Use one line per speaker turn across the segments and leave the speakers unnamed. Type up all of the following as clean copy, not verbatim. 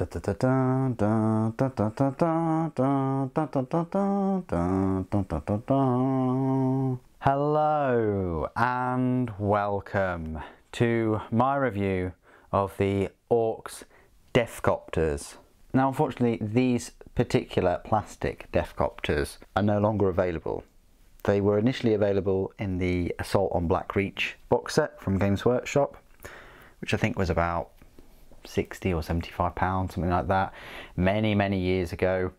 Hello and welcome to my review of the Orks Deffkoptas. Now unfortunately these particular plastic Deffkoptas are no longer available. They were initially available in the Assault on Blackreach box set from Games ORKshop, which I think was about £60 or £75, something like that, many years ago.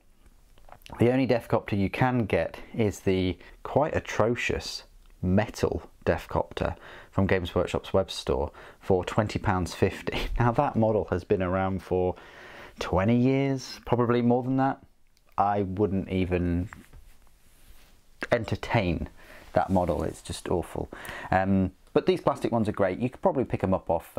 The only Deffkopta you can get is the quite atrocious metal Deffkopta from Games ORKshop's web store for £20.50. Now that model has been around for 20 years, probably more than that. I wouldn't even entertain that model, it's just awful. But these plastic ones are great. You could probably pick them up off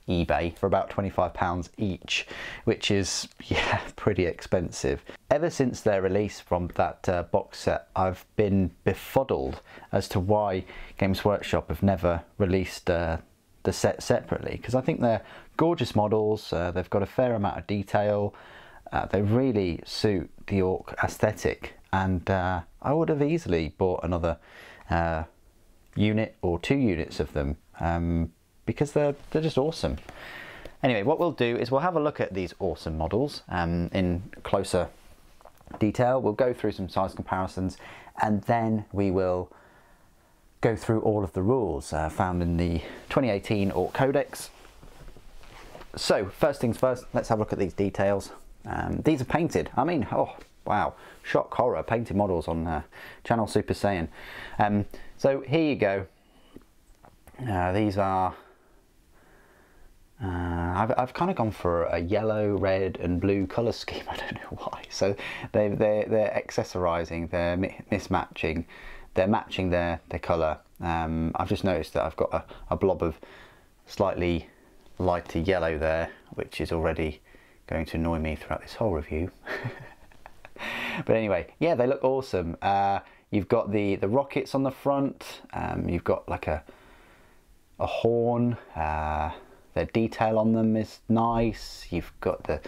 eBay for about £25 each, which is, yeah, pretty expensive. Ever since their release from that box set, I've been befuddled as to why Games ORKshop have never released the set separately, because I think they're gorgeous models. They've got a fair amount of detail. They really suit the Ork aesthetic, and I would have easily bought another unit or 2 units of them, because they're just awesome. Anyway, what we'll do is we'll have a look at these awesome models in closer detail. We'll go through some size comparisons, and then we will go through all of the rules found in the 2018 Ork Codex. So first things first, let's have a look at these details. These are painted. I mean, oh wow, shock horror, painted models on Channel Super Saiyan. So here you go. These are I've kind of gone for a yellow, red and blue colour scheme. I don't know why. So they're accessorising, they're mismatching, they're matching their colour. I've just noticed that I've got a blob of slightly lighter yellow there, which is already going to annoy me throughout this whole review. But anyway, yeah, they look awesome. You've got the rockets on the front. You've got like a horn. The detail on them is nice. You've got the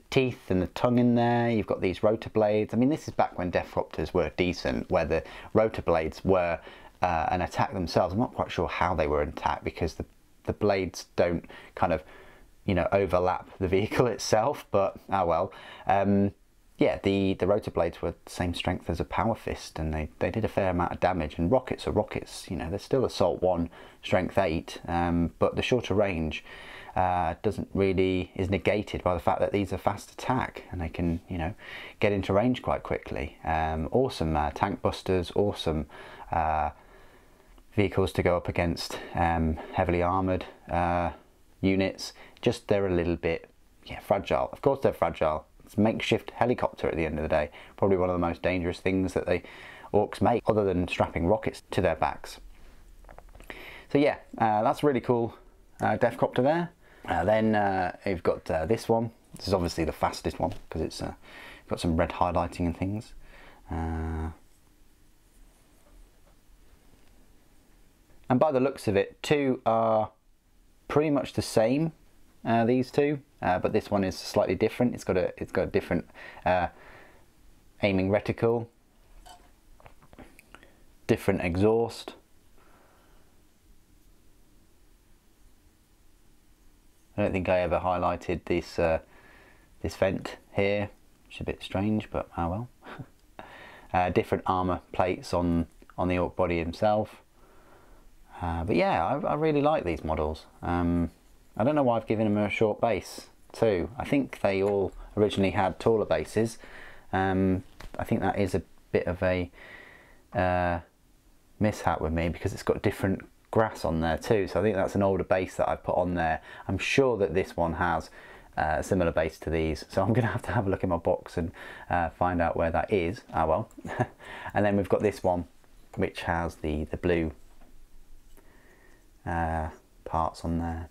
teeth and the tongue in there. You've got these rotor blades. I mean, this is back when Deffkoptas were decent, where the rotor blades were an attack themselves. I'm not quite sure how they were an attack, because the blades don't kind of, you know, overlap the vehicle itself, but oh well. Yeah, the rotor blades were the same strength as a power fist, and they did a fair amount of damage. And rockets are rockets, you know, they're still Assault 1, Strength 8, but the shorter range is negated by the fact that these are fast attack, and they can, you know, get into range quite quickly. Awesome tank busters, awesome vehicles to go up against heavily armoured units. Just they're a little bit, yeah, fragile. Of course they're fragile. It's a makeshift helicopter at the end of the day. Probably one of the most dangerous things that the Orks make, other than strapping rockets to their backs. So yeah, that's really cool Deffkopta there. Then you've got this one. This is obviously the fastest one, because it's got some red highlighting and things. And by the looks of it, 2 are pretty much the same, these 2, but this one is slightly different. It's got a different aiming reticle, different exhaust. I don't think I ever highlighted this this vent here, which is a bit strange, but oh well. Different armour plates on the Ork body himself. But yeah, I really like these models. I don't know why I've given them a short base too. I think they all originally had taller bases. I think that is a bit of a mishap with me, because it's got different grass on there too. So I think that's an older base that I've put on there. I'm sure that this one has a similar base to these. So I'm going to have a look in my box and find out where that is. Ah well. And then we've got this one, which has the blue parts on there.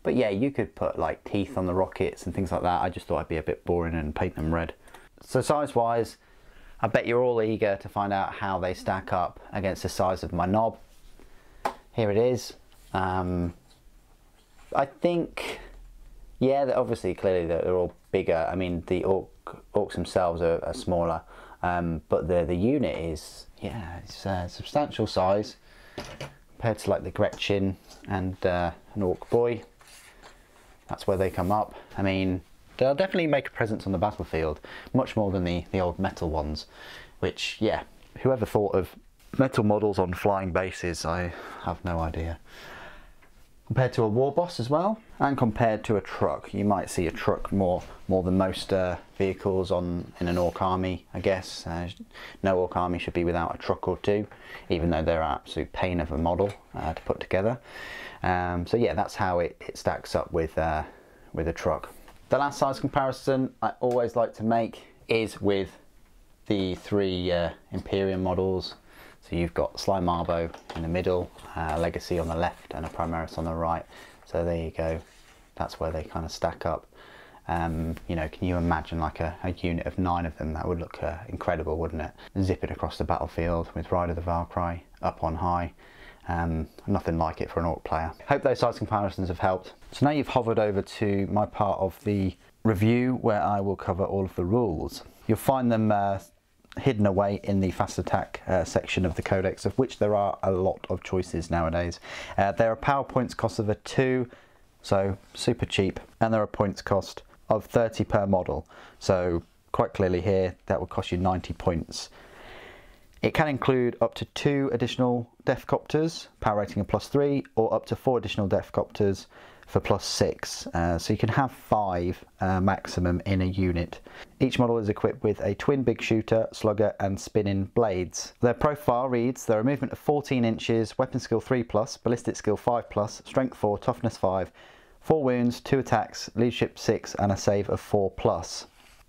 But yeah, you could put like teeth on the rockets and things like that. I just thought I'd be a bit boring and paint them red. So size wise, I bet you're all eager to find out how they stack up against the size of my knob. Here it is. I think, yeah, obviously, clearly they're all bigger. I mean, the orks themselves are smaller, but the unit is, yeah, it's a substantial size compared to like the Gretchen and an Ork Boy. That's where they come up. I mean, they'll definitely make a presence on the battlefield, much more than the old metal ones, which, yeah, whoever thought of metal models on flying bases, I have no idea. Compared to a war boss as well, and compared to a truck. You might see a truck more than most vehicles in an Ork army, I guess. No Ork army should be without a truck or two, even though they're an absolute pain of a model to put together. So yeah, that's how it stacks up with a truck. The last size comparison I always like to make is with the 3 Imperium models. So you've got Sly Marbo in the middle, Legacy on the left, and a Primaris on the right. So there you go. That's where they kind of stack up. You know, can you imagine like a unit of 9 of them? That would look incredible, wouldn't it? Zipping across the battlefield with Ride of the Valkyrie up on high. Nothing like it for an Ork player. Hope those size comparisons have helped. So now you've hovered over to my part of the review where I will cover all of the rules. You'll find them hidden away in the fast attack section of the codex, of which there are a lot of choices nowadays. There are power points cost of a 2, so super cheap, and there are points cost of 30 per model, so quite clearly here that will cost you 90 points. It can include up to 2 additional Deffkoptas, power rating of +3, or up to 4 additional Deffkoptas for +6. So you can have 5 maximum in a unit. Each model is equipped with a twin big shooter, slugger and spinning blades. Their profile reads, they're a movement of 14 inches, weapon skill 3+, ballistic skill 5+, strength 4, toughness 5, 4 wounds, 2 attacks, leadership 6 and a save of 4+.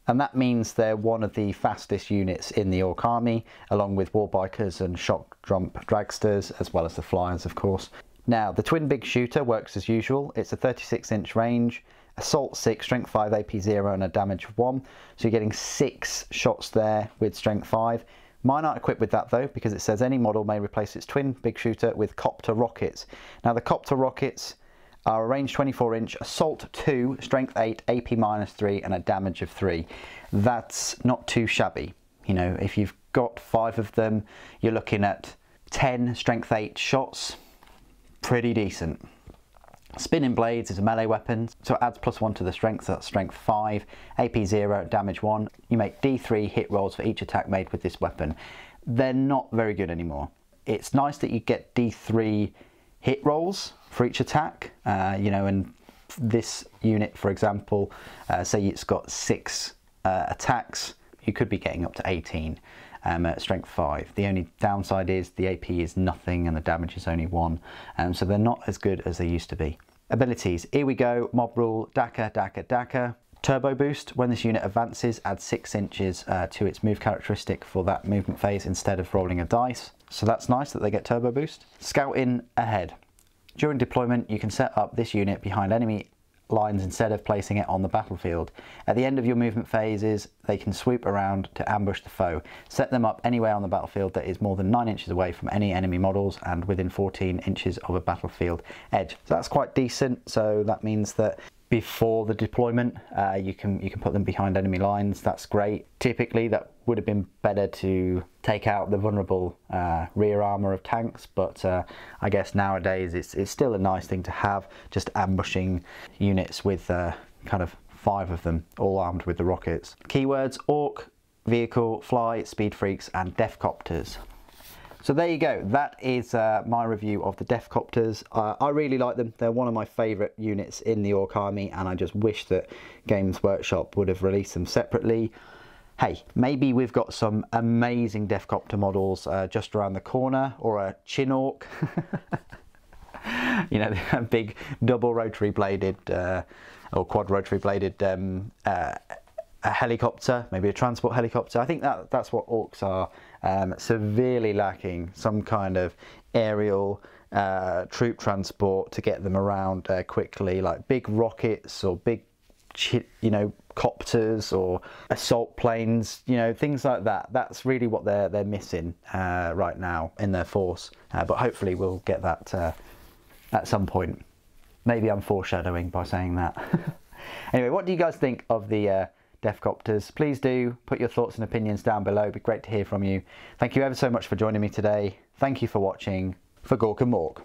And that means they're one of the fastest units in the Ork army, along with warbikers and shock jump dragsters, as well as the flyers of course. Now, the twin big shooter works as usual. It's a 36-inch range, assault 6, strength 5, AP 0 and a damage of 1. So you're getting 6 shots there with strength 5. Mine aren't equipped with that though, because it says any model may replace its twin big shooter with Copter Rockets. Now the Copter Rockets are a range 24-inch, assault 2, strength 8, AP -3 and a damage of 3. That's not too shabby. You know, if you've got 5 of them, you're looking at 10 strength 8 shots. Pretty decent. Spinning blades is a melee weapon, so it adds +1 to the strength, so that's strength 5, AP 0, damage 1. You make D3 hit rolls for each attack made with this weapon. They're not very good anymore. It's nice that you get D3 hit rolls for each attack, you know, and this unit, for example, say it's got 6 attacks, you could be getting up to 18. At strength 5. The only downside is the AP is nothing and the damage is only 1, so they're not as good as they used to be. Abilities, here we go, mob rule, Daka, Daka, Daka. Turbo boost, when this unit advances, add 6 inches to its move characteristic for that movement phase instead of rolling a dice. So that's nice that they get turbo boost. Scouting ahead. During deployment, you can set up this unit behind enemy lines instead of placing it on the battlefield. At the end of your movement phases, they can swoop around to ambush the foe. Set them up anywhere on the battlefield that is more than 9 inches away from any enemy models and within 14 inches of a battlefield edge. So that's quite decent. So that means that before the deployment, you can put them behind enemy lines. That's great. Typically, that would have been better to take out the vulnerable rear armor of tanks, but I guess nowadays it's still a nice thing to have, just ambushing units with kind of 5 of them, all armed with the rockets. Keywords: Ork, vehicle, fly, speed freaks, and Deffkoptas. So there you go, that is my review of the Deffkoptas. I really like them. They're one of my favourite units in the Ork army, and I just wish that Games Workshop would have released them separately. Hey, maybe we've got some amazing Deffkopta models just around the corner, or a Chinook. You know, a big double rotary bladed or quad rotary bladed a helicopter, maybe a transport helicopter. I think that's what Orks are. Severely lacking some kind of aerial troop transport to get them around quickly, like big rockets or big, you know, copters or assault planes, you know, things like that. That's really what they're missing right now in their force. But hopefully we'll get that at some point. Maybe I'm foreshadowing by saying that. Anyway, what do you guys think of the Deffkoptas? Please do put your thoughts and opinions down below. It'd be great to hear from you. Thank you ever so much for joining me today. Thank you for watching. For Gork and Mork.